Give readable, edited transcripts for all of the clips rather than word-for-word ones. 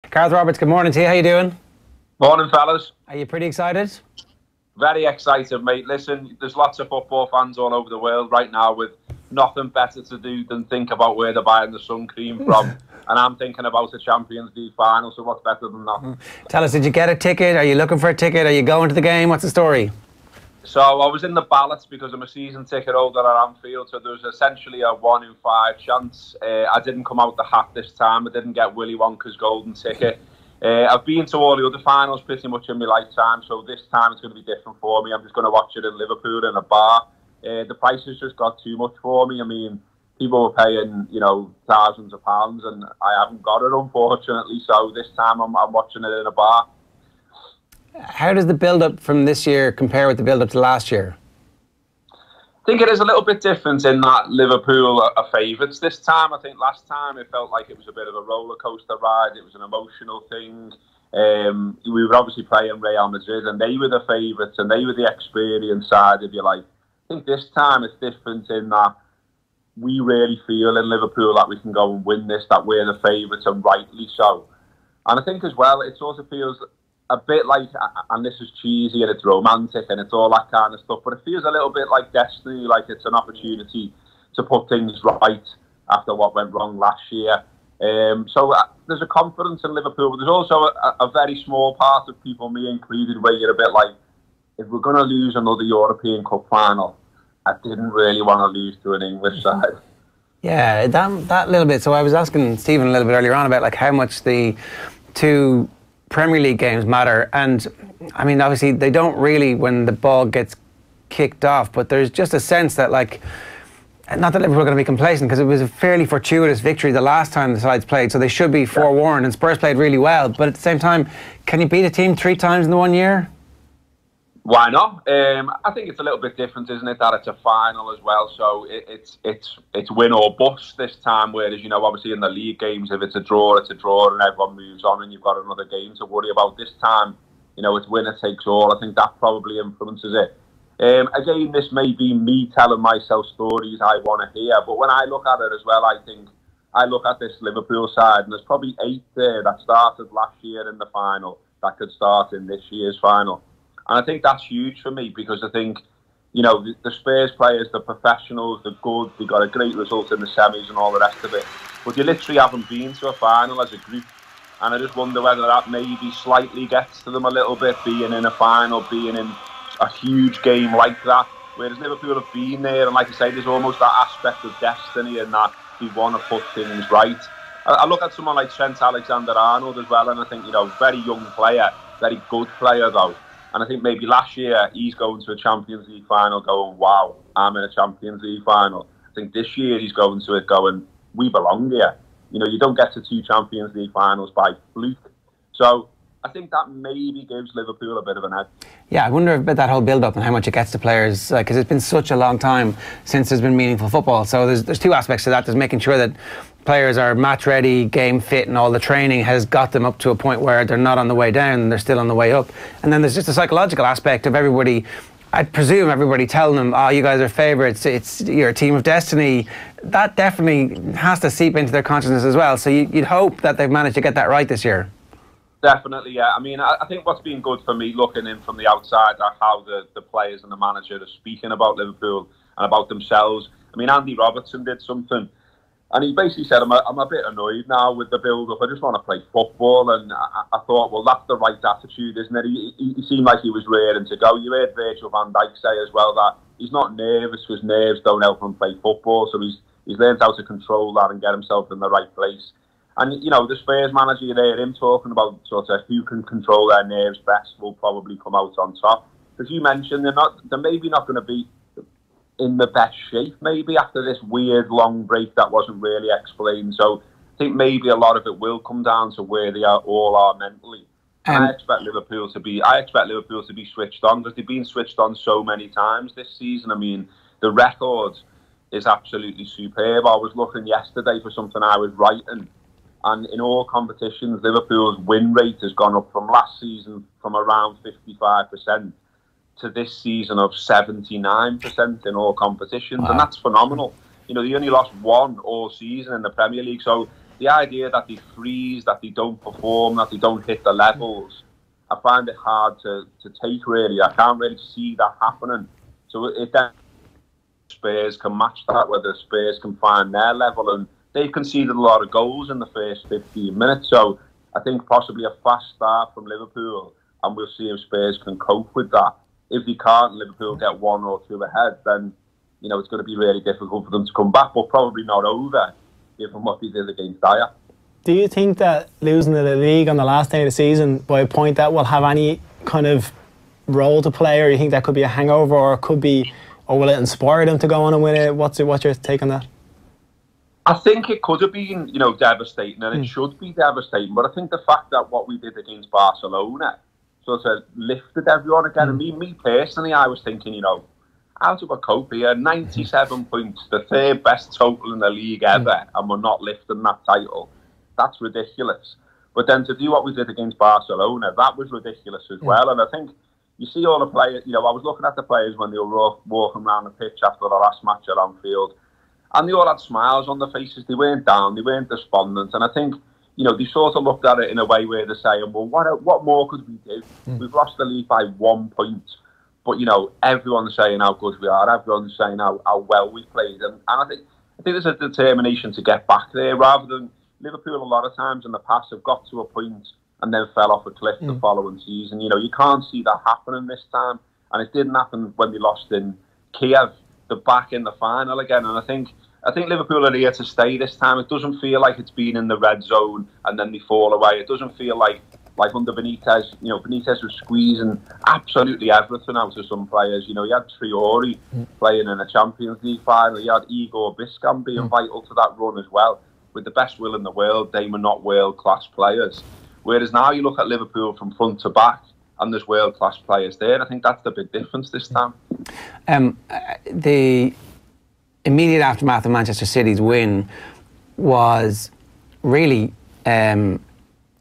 Gareth Roberts, good morning to you. How you doing? Morning, fellas. Are you pretty excited? Very excited, mate. Listen, there's lots of football fans all over the world right now with nothing better to do than think about where they're buying the sun cream from. And I'm thinking about the Champions League final, so what's better than that? Tell us, did you get a ticket? Are you looking for a ticket? Are you going to the game? What's the story? So I was in the ballots because I'm a season ticket holder at Anfield, so there was essentially a 1 in 5 chance. I didn't come out the hat this time. I ddidn't get Willy Wonka's golden ticket. I've been to all the other finals pretty much in my lifetime, so this time it's going to be different for me. I'm just going to watch it in Liverpool in a bar. The prices just got too much for me. I mean, people were paying, thousands of pounds, and I haven't got it, unfortunately. So this time I'm watching it in a bar. How does the build-up from this year compare with the build-up to last year? I think it is a little bit different in that Liverpool are favourites this time. I think last time it felt like it was a bit of a roller coaster ride. It was an emotional thing. We were obviously playing Real Madrid, and they were the favourites, and they were the experienced side, if you like. I think this time it's different in that we really feel in Liverpool that we can go and win this, that we're the favourites, and rightly so. And I think as well, it sort of feels a bit like, and this is cheesy and it's romantic and it's all that kind of stuff, but it feels a little bit like destiny, like it's an opportunity to put things right after what went wrong last year. So there's a confidence in Liverpool, but there's also a very small part of people, me included, where you're a bit like, if we're going to lose another European Cup final, I didn't really want to lose to an English side. Yeah, that little bit. So I was asking Stephen a little bit earlier on about like how much the two Premier League games matter, and I mean obviously they don't really when the ball gets kicked off, but there's just a sense that, like, not that Liverpool are going to be complacent, because it was a fairly fortuitous victory the last time the sides played, so they should be forewarned, and Spurs played really well, but at the same time, can you beat a team 3 times in the 1 year? Why not? I think it's a little bit different, isn't it, that it's a final as well, so it's win or bust this time, whereas, obviously in the league games, if it's a draw, and everyone moves on and you've got another game to worry about. This time, it's winner takes all. I think that probably influences it. Again, this may be me telling myself stories I want to hear, but when I look at it as well, I look at this Liverpool side, and there's probably 8 there that started last year in the final that could start in this year's final. And I think that's huge for me, because I think, the Spurs players, the professionals, they're good, they got a great result in the semis and all the rest of it. But you literally haven't been to a final as a group. And I just wonder whether that maybe slightly gets to them a little bit, being in a final, being in a huge game like that. Whereas Liverpool have been there, and like I say, there's almost that aspect of destiny in that they want to put things right. I look at someone like Trent Alexander-Arnold as well, and I think, very young player, very good player though. And I think maybe last year he's going to a Champions League final going, wow, I'm in a Champions League final. I think this year he's going to it going, we belong here. You don't get to 2 Champions League finals by fluke. So I think that maybe gives Liverpool a bit of an edge. Yeah, I wonder about that whole build-up and how much it gets to players, because it's been such a long time since there's been meaningful football. So there's 2 aspects to that. There's making sure that players are match ready, game fit, and all the training has got them up to a point where they're not on the way down and they're still on the way up. And then there's just a psychological aspect of everybody, I presume everybody telling them, oh, you guys are favourites, you're a team of destiny. That definitely has to seep into their consciousness as well. So you'd hope that they've managed to get that right this year. Definitely, yeah. I mean, I think what's been good for me looking in from the outside are how the players and the manager are speaking about Liverpool and about themselves. I mean, Andy Robertson did something, and he basically said, I'm a bit annoyed now with the build-up. I just want to play football. And I thought, well, that's the right attitude, isn't it? He seemed like he was raring to go. You heard Virgil van Dijk say as well that he's not nervous because nerves don't help him play football. So he's learned how to control that and get himself in the right place. And, the Spurs manager, you hear him talking about sort of who can control their nerves best will probably come out on top. As you mentioned, they're maybe not going to be in the best shape, maybe, after this weird long break that wasn't really explained. So I think maybe a lot of it will come down to where they all are mentally. I expect Liverpool to be switched on, because they've been switched on so many times this season. I mean, the record is absolutely superb. I was looking yesterday for something I was writing, and in all competitions, Liverpool's win rate has gone up from last season from around 55% to this season of 79% in all competitions. Wow. And that's phenomenal. They only lost 1 all season in the Premier League. So the idea that they freeze, that they don't perform, that they don't hit the levels, I find it hard to take, really. I can't really see that happening. So if then Spurs can match that, whether Spurs can find their level, and they've conceded a lot of goals in the first 15 minutes. So I think possibly a fast start from Liverpool, and we'll see if Spurs can cope with that. If they can't, Liverpool get 1 or 2 ahead, then it's going to be really difficult for them to come back, but probably not over, given what they did against Dyer. Do you think that losing the league on the last day of the season by a point that will have any kind of role to play, or you think that could be a hangover, or it could be, or will it inspire them to go on and win it? What's your take on that? I think it could have been, devastating, and it should be devastating. But I think the fact that what we did against Barcelona sort of lifted everyone again. And me personally, I was thinking, how do I cope here? 97 points, the 3rd best total in the league ever, and we're not lifting that title. That's ridiculous. But then to do what we did against Barcelona, that was ridiculous as well. And I think you see all the players, I was looking at the players when they were walking around the pitch after the last match at Anfield, and they all had smiles on their faces. They weren't down, they weren't despondent. And I think, they sort of looked at it in a way where they're saying, well, what more could we do? We've lost the league by 1 point. But, everyone's saying how good we are. Everyone's saying how well we played. And I think there's a determination to get back there, rather than Liverpool a lot of times in the past have got to a point and then fell off a cliff the following season. You can't see that happening this time. And it didn't happen when they lost in Kiev, the back in the final again. And I think Liverpool are here to stay this time. It doesn't feel like it's been in the red zone and then they fall away. It doesn't feel like under Benitez, Benitez was squeezing absolutely everything out of some players. You had Traore playing in a Champions League final. You had Igor Biscan being vital to that run as well. With the best will in the world, they were not world-class players. Whereas now you look at Liverpool from front to back, and there's world-class players there. I think that's the big difference this time. The immediate aftermath of Manchester City's win was really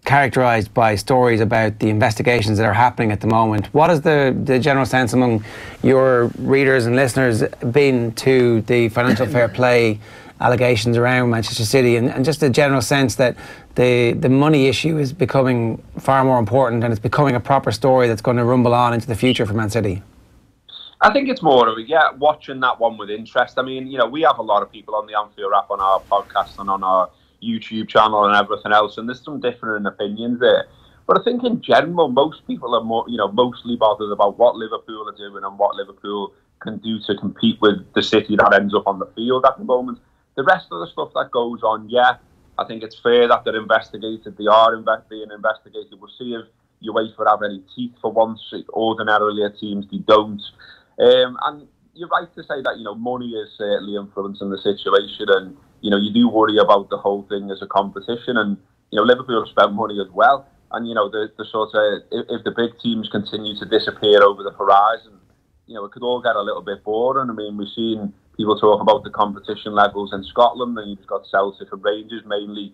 characterised by stories about the investigations that are happening at the moment. What is the general sense among your readers and listeners been to the financial fair play allegations around Manchester City, and just the general sense that the money issue is becoming far more important, and it's becoming a proper story that's going to rumble on into the future for Man City? I think it's more of watching that one with interest. I mean, we have a lot of people on the Anfield app, on our podcast and on our YouTube channel and everything else, and there's some different opinions there. But I think in general, most people are mostly bothered about what Liverpool are doing and what Liverpool can do to compete with the City that ends up on the field at the moment. The rest of the stuff that goes on, I think it's fair that they're investigated. They are being investigated. We'll see if UEFA have any teeth for once. Ordinarily, teams, they don't. And you're right to say that, money is certainly influencing the situation. And, you do worry about the whole thing as a competition. And, Liverpool have spent money as well. And, the sort of, if the big teams continue to disappear over the horizon, it could all get a little bit boring. I mean, we've seen people talk about the competition levels in Scotland, and you've got Celtic and Rangers mainly,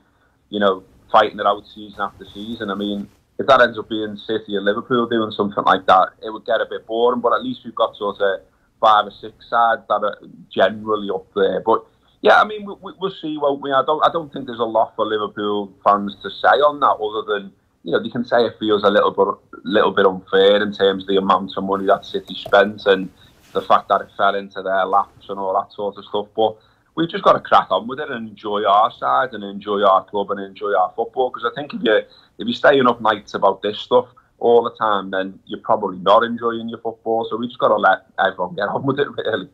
fighting it out season after season. I mean, if that ends up being City and Liverpool doing something like that, it would get a bit boring, but at least we've got sort of 5 or 6 sides that are generally up there. But yeah, I mean, we'll see, won't we? I don't think there's a lot for Liverpool fans to say on that, other than, they can say it feels a little bit unfair in terms of the amount of money that City spent and the fact that it fell into their laps and all that sort of stuff. But we've just got to crack on with it and enjoy our side and enjoy our club and enjoy our football. Because I think if you're staying up nights about this stuff all the time, then you're probably not enjoying your football. So we just got to let everyone get on with it, really.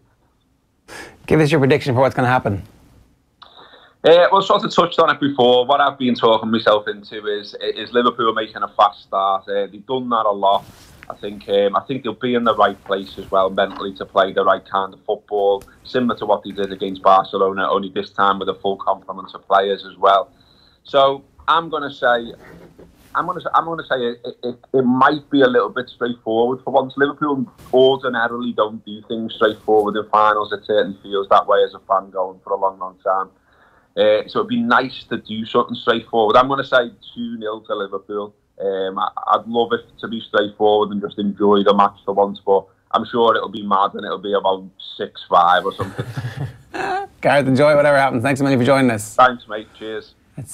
Give us your prediction for what's going to happen. Well, sort of touched on it before. What I've been talking myself into is Liverpool making a fast start. They've done that a lot. I think they'll be in the right place as well mentally to play the right kind of football, similar to what they did against Barcelona, only this time with a full complement of players as well. So I'm going to say it might be a little bit straightforward for once. Liverpool ordinarily don't do things straightforward in finals. It certainly feels that way as a fan going for a long, long time. So it'd be nice to do something straightforward. I'm going to say 2-0 to Liverpool. I'd love it to be straightforward and just enjoy the match for once, but I'm sure it'll be mad and it'll be about 6-5 or something. Gareth, enjoy whatever happens. Thanks so much for joining us. Thanks, mate. Cheers.